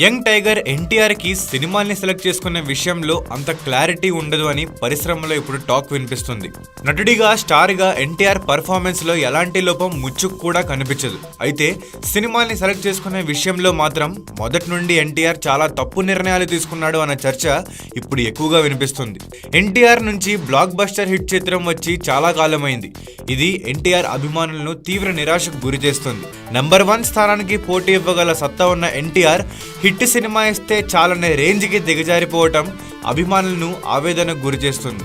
Young tiger NTR కి సినిమాల్ని select చేసుకునే విషయంలో అంత క్లారిటీ ఉండదు అని పరిశ్రమలో ఇప్పుడు టాక్ వినిపిస్తుంది. నటుడిగా స్టార్ గా ఎన్టీఆర్ పర్ఫార్మెన్స్ లో ఎలాంటి లోపం ముచ్చుకు కూడా కనిపించదు. అయితే సినిమాల్ని సెలెక్ట్ చేసుకునే విషయంలో మాత్రం మొదటి నుండి ఎన్టీఆర్ చాలా తప్పు నిర్ణయాలు తీసుకున్నాడు అన్న చర్చ ఇప్పుడు ఎక్కువగా వినిపిస్తుంది. ఎన్టీఆర్ నుంచి బ్లాక్ బస్టర్ హిట్ చిత్రం వచ్చి చాలా కాలమైంది. ఇది ఎన్టీఆర్ అభిమానులను తీవ్ర నిరాశకు గురి చేస్తుంది. నంబర్ 1 స్థానానికి పోటీ ఇవ్వగల సత్తా ఉన్న ఎన్టీఆర్ హిట్ సినిమా ఇస్తే చాలనే రేంజ్కి దిగజారిపోవటం అభిమానులను ఆవేదనకు గురి చేస్తుంది.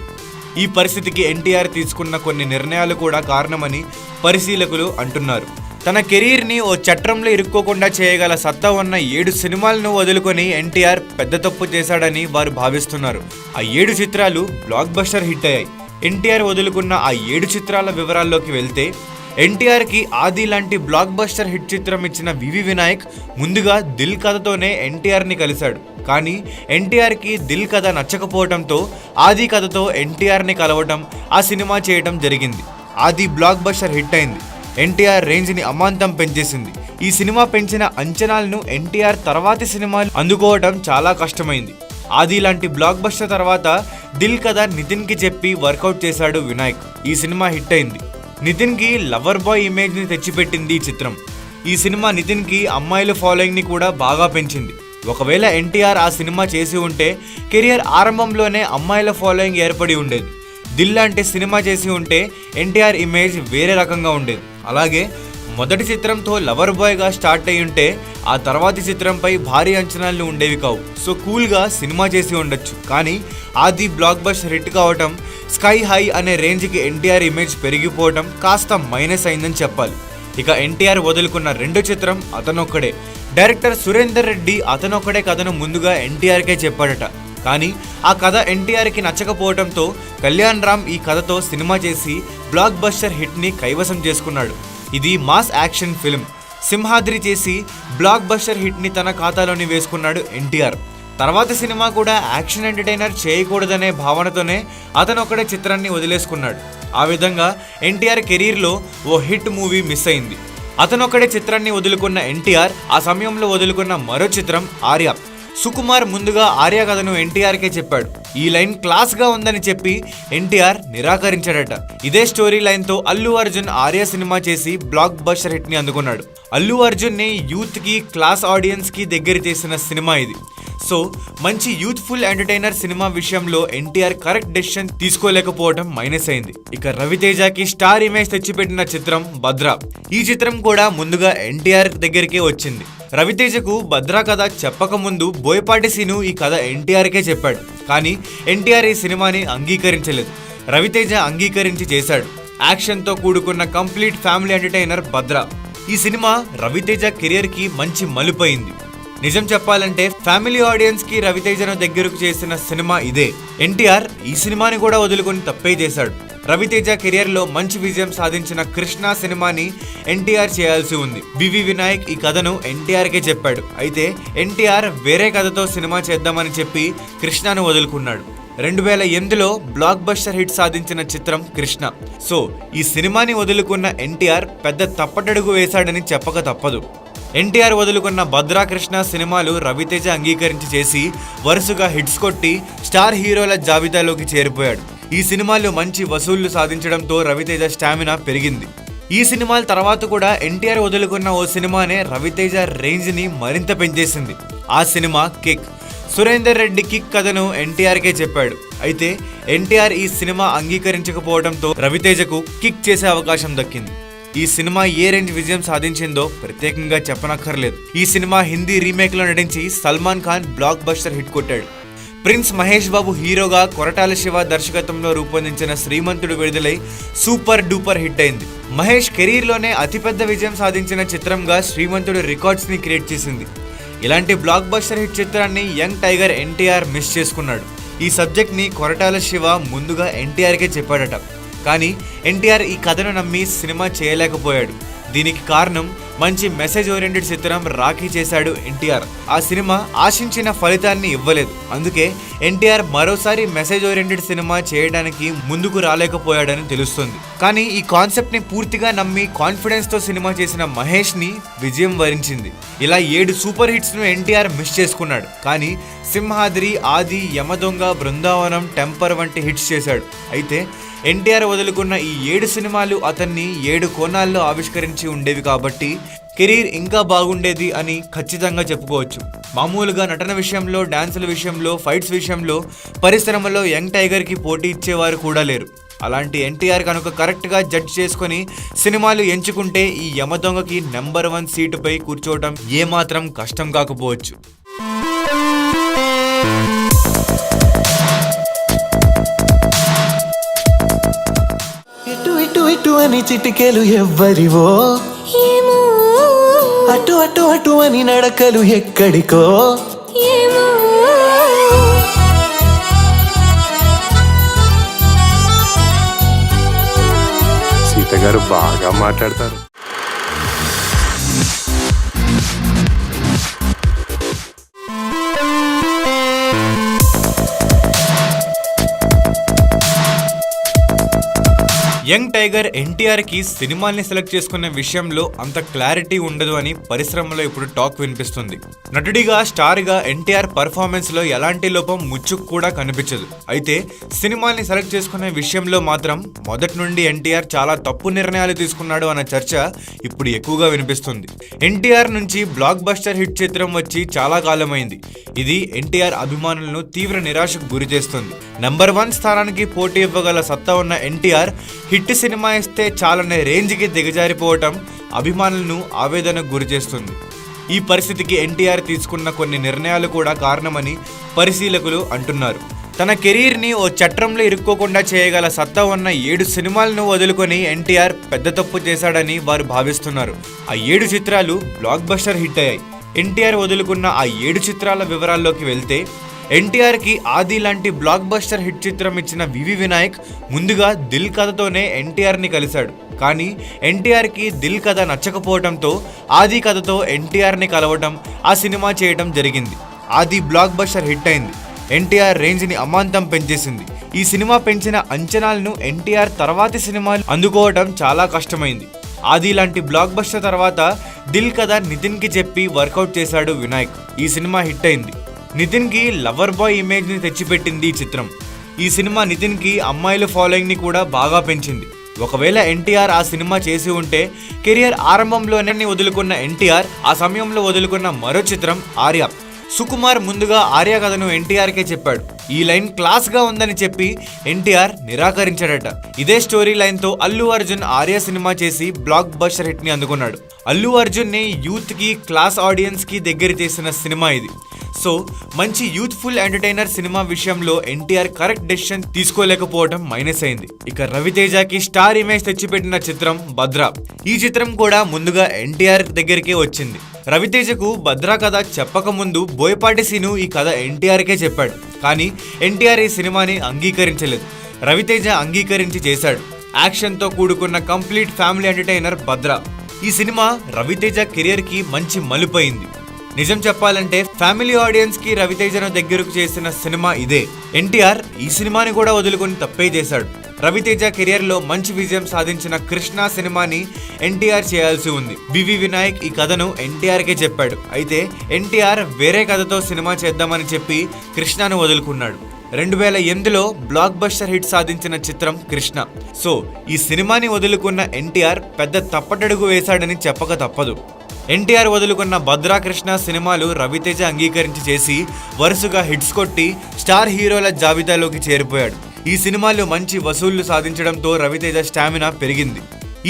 ఈ పరిస్థితికి ఎన్టీఆర్ తీసుకున్న కొన్ని నిర్ణయాలు కూడా కారణమని పరిశీలకులు అంటున్నారు. తన కెరీర్ని ఓ చట్రంలో ఇరుక్కోకుండా చేయగల సత్తా ఉన్న 7 సినిమాలను వదులుకొని ఎన్టీఆర్ పెద్ద తప్పు చేశాడని వారు భావిస్తున్నారు. ఆ 7 చిత్రాలు బ్లాక్ బస్టర్ హిట్ అయ్యాయి. ఎన్టీఆర్ వదులుకున్న ఆ 7 చిత్రాల వివరాల్లోకి వెళ్తే, ఎన్టీఆర్ కి ఆది లాంటి బ్లాక్ బస్టర్ హిట్ చిత్రం ఇచ్చిన వివి వినాయక్ ముందుగా దిల్ కథతోనే ఎన్టీఆర్ ని కలిశాడు. కానీ ఎన్టీఆర్ కి దిల్ కథ నచ్చకపోవడంతో ఆది కథతో ఎన్టీఆర్ ని కలవటం, ఆ సినిమా చేయటం జరిగింది. ఆది బ్లాక్ బస్టర్ హిట్ అయింది. ఎన్టీఆర్ రేంజ్ ని అమాంతం పెంచేసింది. ఈ సినిమా పెంచిన అంచనాలను ఎన్టీఆర్ తర్వాతి సినిమాలు అందుకోవటం చాలా కష్టమైంది. ఆది లాంటి బ్లాక్ బస్టర్ తర్వాత దిల్ కథ నితిన్ కి చెప్పి వర్కౌట్ చేశాడు వినాయక్. ఈ సినిమా హిట్ అయింది. నితిన్ కి లవర్ బాయ్ ఇమేజ్ ని తెచ్చిపెట్టింది ఈ చిత్రం. ఈ సినిమా నితిన్ కి అమ్మాయిల ఫాలోయింగ్ ని కూడా బాగా పెంచింది. ఒకవేళ ఎన్టీఆర్ ఆ సినిమా చేసి ఉంటే కెరియర్ ఆరంభంలోనే అమ్మాయిల ఫాలోయింగ్ ఏర్పడి ఉండేది. దిల్ లాంటి సినిమా చేసి ఉంటే ఎన్టీఆర్ ఇమేజ్ వేరే రకంగా ఉండేది. అలాగే మొదటి చిత్రంతో లవర్ బాయ్ గా స్టార్ట్ అయి ఉంటే ఆ తర్వాతి చిత్రంపై భారీ అంచనాలు ఉండేవి కావు. సో కూల్ గా సినిమా చేసి ఉండొచ్చు. కానీ ఆది బ్లాక్ బస్టర్ హిట్ కావటం, స్కై హై అనే రేంజ్కి ఎన్టీఆర్ ఇమేజ్ పెరిగిపోవటం కాస్త మైనస్ అయిందని చెప్పాలి. ఇక ఎన్టీఆర్ వదులుకున్న 2 చిత్రం అతనొక్కడే. డైరెక్టర్ సురేందర్ రెడ్డి అతనొక్కడే కథను ముందుగా ఎన్టీఆర్కే చెప్పాడట. కానీ ఆ కథ ఎన్టీఆర్కి నచ్చకపోవడంతో కళ్యాణ్ రామ్ ఈ కథతో సినిమా చేసి బ్లాక్ బస్టర్ హిట్ని కైవసం చేసుకున్నాడు. ఇది మాస్ యాక్షన్ ఫిల్మ్. సింహాద్రి చేసి బ్లాక్ బస్టర్ హిట్ని తన ఖాతాలోని వేసుకున్నాడు ఎన్టీఆర్. తర్వాత సినిమా కూడా యాక్షన్ ఎంటర్టైనర్ చేయకూడదనే భావనతోనే అతనొక్కడే చిత్రాన్ని వదిలేసుకున్నాడు. ఆ విధంగా ఎన్టీఆర్ కెరీర్లో ఓ హిట్ మూవీ మిస్ అయింది. అతనొక్కడే చిత్రాన్ని వదులుకున్న ఎన్టీఆర్ ఆ సమయంలో వదులుకున్న మరో చిత్రం ఆర్య. సుకుమార్ ముందుగా ఆర్య కథను ఎన్టీఆర్కే చెప్పాడు. ఈ లైన్ క్లాస్ గా ఉందని చెప్పి ఎన్టీఆర్ నిరాకరించాడట. ఇదే స్టోరీ లైన్ తో అల్లు అర్జున్ ఆర్య సినిమా చేసి బ్లాక్ బస్టర్ హిట్ ని అందుకున్నాడు. అల్లు అర్జున్ ని యూత్ కి, క్లాస్ ఆడియన్స్ కి దగ్గర చేసిన సినిమా ఇది. సో మంచి యూత్ఫుల్ ఎంటర్టైనర్ సినిమా విషయంలో ఎన్టీఆర్ కరెక్ట్ డెసిషన్ తీసుకోలేకపోవడం మైనస్ అయింది. ఇక రవితేజకి స్టార్ ఇమేజ్ తెచ్చిపెట్టిన చిత్రం భద్ర. ఈ చిత్రం కూడా ముందుగా ఎన్టీఆర్ దగ్గరికే వచ్చింది. రవితేజకు భద్ర కథ చెప్పక ముందు బోయపాటి సీను ఈ కథ ఎన్టీఆర్కే చెప్పాడు. కానీ ఎన్టీఆర్ ఈ సినిమాని అంగీకరించలేదు. రవితేజ అంగీకరించి చేశాడు. యాక్షన్తో కూడుకున్న కంప్లీట్ ఫ్యామిలీ ఎంటర్టైనర్ భద్ర. ఈ సినిమా రవితేజ కెరియర్ కి మంచి మలుపైంది. నిజం చెప్పాలంటే ఫ్యామిలీ ఆడియన్స్ కి రవితేజను దగ్గరకు చేసిన సినిమా ఇదే. ఎన్టీఆర్ ఈ సినిమాని కూడా వదులుకొని తప్పే చేశాడు. రవితేజ కెరియర్ లో మంచి విజయం సాధించిన కృష్ణ సినిమాని ఎన్టీఆర్ చేయాల్సి ఉంది. వివి వినాయక్ ఈ కథను ఎన్టీఆర్కే చెప్పాడు. అయితే ఎన్టీఆర్ వేరే కథతో సినిమా చేద్దామని చెప్పి కృష్ణను వదులుకున్నాడు. 2008లో బ్లాక్ బస్టర్ హిట్ సాధించిన చిత్రం కృష్ణ. సో ఈ సినిమాని వదులుకున్న ఎన్టీఆర్ పెద్ద తప్పటడుగు వేశాడని చెప్పక తప్పదు. ఎన్టీఆర్ వదులుకున్న భద్రా కృష్ణ సినిమాలు రవితేజ అంగీకరించి చేసి వరుసగా హిట్స్ కొట్టి స్టార్ హీరోల జాబితాలోకి చేరిపోయాడు. ఈ సినిమాలు మంచి వసూళ్లు సాధించడంతో రవితేజ స్టామినా పెరిగింది. ఈ సినిమాల తర్వాత కూడా ఎన్టీఆర్ వదులుకున్న ఓ సినిమానే రవితేజ రేంజ్ ని మరింత పెంచేసింది. ఆ cinema kick. Surender Reddy kick కథను ఎన్టీఆర్కే చెప్పాడు. అయితే ఎన్టీఆర్ ఈ సినిమా అంగీకరించకపోవడంతో రవితేజకు కిక్ చేసే అవకాశం దక్కింది. ఈ సినిమా ఏ రేంజ్ విజయం సాధించిందో ప్రత్యేకంగా చెప్పనక్కర్లేదు. ఈ సినిమా హిందీ రీమేక్ లో నటించి Salman Khan block buster hit కొట్టాడు. ప్రిన్స్ మహేష్ బాబు హీరోగా కొరటాల శివ దర్శకత్వంలో రూపొందించిన శ్రీమంతుడు విడుదలై సూపర్ డూపర్ హిట్ అయింది. మహేష్ కెరీర్ లోనే అతిపెద్ద విజయం సాధించిన చిత్రంగా శ్రీమంతుడు రికార్డ్స్ ని క్రియేట్ చేసింది. ఇలాంటి బ్లాక్ బస్టర్ హిట్ చిత్రాన్ని యంగ్ టైగర్ ఎన్టీఆర్ మిస్ చేసుకున్నాడు. ఈ సబ్జెక్ట్ ని కొరటాల శివ ముందుగా ఎన్టీఆర్కే చెప్పాడట. కానీ ఎన్టీఆర్ ఈ కథను నమ్మి సినిమా చేయలేకపోయాడు. దీనికి కారణం మంచి మెసేజ్ ఓరియంటెడ్ చిత్రం రాఖీ చేశాడు ఎన్టీఆర్. ఆ సినిమా ఆశించిన ఫలితాన్ని ఇవ్వలేదు. అందుకే ఎన్టీఆర్ మరోసారి మెసేజ్ ఓరియంటెడ్ సినిమా చేయడానికి ముందుకు రాలేకపోయాడని తెలుస్తుంది. కానీ ఈ కాన్సెప్ట్ ని పూర్తిగా నమ్మి కాన్ఫిడెన్స్ తో సినిమా చేసిన మహేష్ ని విజయం వరించింది. ఇలా 7 సూపర్ హిట్స్ ను ఎన్టీఆర్ మిస్ చేసుకున్నాడు. కానీ సింహాద్రి, ఆది, యమదొంగ, బృందావనం, టెంపర్ వంటి హిట్స్ చేశాడు. అయితే ఎన్టీఆర్ వదులుకున్న ఈ 7 సినిమాలు అతన్ని 7 కోణాల్లో ఆవిష్కరించి ఉండేవి కాబట్టి కెరీర్ ఇంకా బాగుండేది అని ఖచ్చితంగా చెప్పుకోవచ్చు. మామూలుగా నటన విషయంలో, డాన్సుల విషయంలో, ఫైట్స్ విషయంలో పరిశ్రమలో యంగ్ టైగర్ కి పోటీ ఇచ్చేవారు కూడా లేరు. అలాంటి ఎన్టీఆర్ కనుక కరెక్ట్గా జడ్జ్ చేసుకుని సినిమాలు ఎంచుకుంటే ఈ యమదొంగకి నెంబర్ 1 సీటుపై కూర్చోవడం ఏమాత్రం కష్టం కాకపోవచ్చు. ఇటు అని చిటికెలు ఎవ్వరివో, అటు అటు అటు అని నడకలు ఎక్కడికో. సీత గారు బాగా మాట్లాడతారు. యంగ్ టైగర్ ఎన్టీఆర్ కి సినిమాల్ని సెలెక్ట్ చేసుకునే విషయంలో అంత క్లారిటీ ఉండదు అని పరిశ్రమలో ఇప్పుడు టాక్ వినిపిస్తుంది. నటుడిగా, స్టార్ గా ఎన్టీఆర్ పర్ఫార్మెన్స్ లో ఎలాంటి లోపం ముచ్చుకు కూడా కనిపించదు. అయితే సినిమాల్ని సెలెక్ట్ చేసుకునే విషయంలో మాత్రం మొదటి నుండి ఎన్టీఆర్ చాలా తప్పు నిర్ణయాలు తీసుకున్నాడు అన్న చర్చ ఇప్పుడు ఎక్కువగా వినిపిస్తుంది. ఎన్టీఆర్ నుంచి బ్లాక్ బస్టర్ హిట్ చిత్రం వచ్చి చాలా కాలమైంది. ఇది ఎన్టీఆర్ అభిమానులను తీవ్ర నిరాశకు గురి చేస్తుంది. నెంబర్ 1 స్థానానికి పోటీ ఇవ్వగల సత్తా ఉన్న ఎన్టీఆర్ హిట్ సినిమా ఇస్తే చాలనే రేంజ్కి దిగజారిపోవటం అభిమానులను ఆవేదనకు గురి చేస్తుంది. ఈ పరిస్థితికి ఎన్టీఆర్ తీసుకున్న కొన్ని నిర్ణయాలు కూడా కారణమని పరిశీలకులు అంటున్నారు. తన కెరీర్ని ఓ చట్రంలో ఇరుక్కోకుండా చేయగల సత్తా ఉన్న 7 సినిమాలను వదులుకొని ఎన్టీఆర్ పెద్ద తప్పు చేశాడని వారు భావిస్తున్నారు. ఆ 7 చిత్రాలు బ్లాక్ బస్టర్ హిట్ అయ్యాయి. ఎన్టీఆర్ వదులుకున్న ఆ 7 చిత్రాల వివరాల్లోకి వెళ్తే, ఎన్టీఆర్ కి ఆది లాంటి బ్లాక్ బస్టర్ హిట్ చిత్రం ఇచ్చిన వివి వినాయక్ ముందుగా దిల్ కథతోనే ఎన్టీఆర్ ని కలిశాడు. కానీ ఎన్టీఆర్ కి దిల్ కథ నచ్చకపోవడంతో ఆది కథతో ఎన్టీఆర్ ని కలవటం, ఆ సినిమా చేయటం జరిగింది. ఆది బ్లాక్ బస్టర్ హిట్ అయింది. ఎన్టీఆర్ రేంజ్ ని అమాంతం పెంచేసింది. ఈ సినిమా పెంచిన అంచనాలను ఎన్టీఆర్ తర్వాతి సినిమాలు అందుకోవటం చాలా కష్టమైంది. ఆది లాంటి బ్లాక్ బస్టర్ తర్వాత దిల్ కథ నితిన్ కి చెప్పి వర్కౌట్ చేశాడు వినాయక్. ఈ సినిమా హిట్ అయింది. నితిన్ కి లవర్ బాయ్ ఇమేజ్ ని తెచ్చిపెట్టింది ఈ చిత్రం. ఈ సినిమా నితిన్ కి అమ్మాయిల ఫాలోయింగ్ ని కూడా బాగా పెంచింది. ఒకవేళ ఎన్టీఆర్ ఆ సినిమా చేసి ఉంటే కెరియర్ ఆరంభంలోనే వదులుకున్న ఎన్టీఆర్ ఆ సమయంలో వదులుకున్న మరో చిత్రం ఆర్య. సుకుమార్ ముందుగా ఆర్య కథను ఎన్టీఆర్కే చెప్పాడు. ఈ లైన్ క్లాస్ గా ఉందని చెప్పి ఎన్టీఆర్ నిరాకరించాడట. ఇదే స్టోరీ లైన్ తో అల్లు అర్జున్ ఆర్య సినిమా చేసి బ్లాక్ బస్టర్ హిట్ ని అందుకున్నాడు. అల్లు అర్జున్ ని యూత్ కి, క్లాస్ ఆడియన్స్ కి దగ్గర చేసిన సినిమా ఇది. సో మంచి యూత్ఫుల్ ఎంటర్టైనర్ సినిమా విషయంలో ఎన్టీఆర్ కరెక్ట్ డెసిషన్ తీసుకోలేకపోవడం మైనస్ అయింది. ఇక రవితేజకి స్టార్ ఇమేజ్ తెచ్చిపెట్టిన చిత్రం భద్ర. ఈ చిత్రం కూడా ముందుగా ఎన్టీఆర్ దగ్గరికే వచ్చింది. రవితేజకు భద్ర కథ చెప్పక ముందు బోయపాటి సీను ఈ కథ ఎన్టీఆర్కే చెప్పాడు. కానీ ఎన్టీఆర్ ఈ సినిమాని అంగీకరించలేదు. రవితేజ అంగీకరించి చేశాడు. యాక్షన్తో కూడుకున్న కంప్లీట్ ఫ్యామిలీ ఎంటర్టైనర్ భద్ర. ఈ సినిమా రవితేజ కెరియర్ కి మంచి మలుపైంది. నిజం చెప్పాలంటే ఫ్యామిలీ ఆడియన్స్ కి రవితేజను దగ్గరకు చేసిన సినిమా ఇదే. ఎన్టీఆర్ ఈ సినిమాని కూడా వదులుకొని తప్పే చేశాడు. రవితేజ కెరియర్ లో మంచి విజయం సాధించిన కృష్ణ సినిమాని ఎన్టీఆర్ చేయాల్సి ఉంది. వివి వినాయక్ ఈ కథను ఎన్టీఆర్ కే చెప్పాడు. అయితే ఎన్టీఆర్ వేరే కథతో సినిమా చేద్దామని చెప్పి కృష్ణను వదులుకున్నాడు. 2008లో బ్లాక్ బస్టర్ హిట్ సాధించిన చిత్రం కృష్ణ. సో ఈ సినిమాని వదులుకున్న ఎన్టీఆర్ పెద్ద తప్పటడుగు వేశాడని చెప్పక తప్పదు. ఎన్టీఆర్ వదులుకున్న భద్రా, కృష్ణ సినిమాలు రవితేజ అంగీకరించి చేసి వరుసగా హిట్స్ కొట్టి స్టార్ హీరోల జాబితాలోకి చేరిపోయాడు. ఈ సినిమాలు మంచి వసూళ్లు సాధించడంతో రవితేజ స్టామినా పెరిగింది.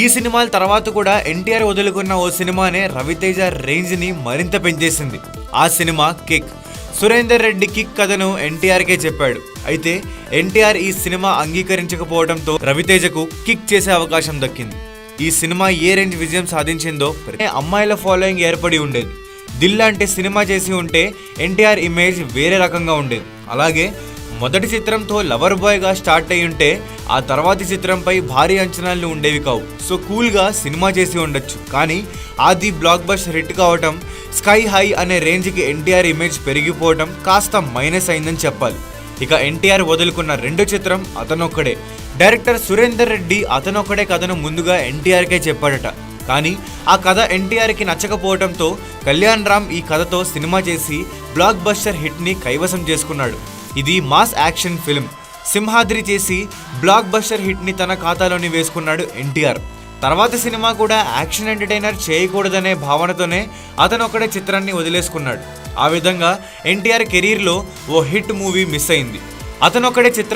ఈ సినిమాల తర్వాత కూడా ఎన్టీఆర్ వదులుకున్న ఓ సినిమానే రవితేజ రేంజ్ ని మరింత పెంచేసింది. ఆ cinema kick. Surender Reddy kick కథను ఎన్టీఆర్కే చెప్పాడు. అయితే ఎన్టీఆర్ ఈ సినిమా అంగీకరించకపోవడంతో రవితేజకు కిక్ చేసే అవకాశం దక్కింది. ఈ సినిమా ఏ రేంజ్ విజయం సాధించిందో అమ్మాయిల ఫాలోయింగ్ ఏర్పడి ఉండేది. దిల్ లాంటి సినిమా చేసి ఉంటే ఎన్టీఆర్ ఇమేజ్ వేరే రకంగా ఉండేది. అలాగే మొదటి చిత్రంతో లవర్ బాయ్ గా స్టార్ట్ అయి ఉంటే ఆ తర్వాతి చిత్రంపై భారీ అంచనాలు ఉండేవి కావు. సో కూల్ గా సినిమా చేసి ఉండొచ్చు. కానీ ఆది బ్లాక్ బస్టర్ హిట్ కావటం, స్కై హై అనే రేంజ్ కి ఎన్టీఆర్ ఇమేజ్ పెరిగిపోవటం కాస్త మైనస్ అయిందని చెప్పాలి. ఇక ఎన్టీఆర్ వదులుకున్న రెండో చిత్రం అతనొక్కడే. డైరెక్టర్ సురేందర్ రెడ్డి అతనొక్కడే కథను ముందుగా ఎన్టీఆర్కే చెప్పాడట. కానీ ఆ కథ ఎన్టీఆర్కి నచ్చకపోవడంతో కళ్యాణ్ రామ్ ఈ కథతో సినిమా చేసి బ్లాక్ బస్టర్ హిట్ ని కైవసం చేసుకున్నాడు. ఇది మాస్ యాక్షన్ ఫిల్మ్. సింహాద్రి చేసి బ్లాక్ బస్టర్ హిట్ ని తన ఖాతాలోని వేసుకున్నాడు ఎన్టీఆర్. తర్వాత సినిమా కూడా యాక్షన్ ఎంటర్టైనర్ చేయకూడదనే భావనతోనే అతనొక్కడే చిత్రాన్ని వదిలేసుకున్నాడు. ఆ విధంగా ఎన్టీఆర్ కెరీర్లో ఓ హిట్ మూవీ మిస్ అయింది. అతనొక్కడే చిత్రం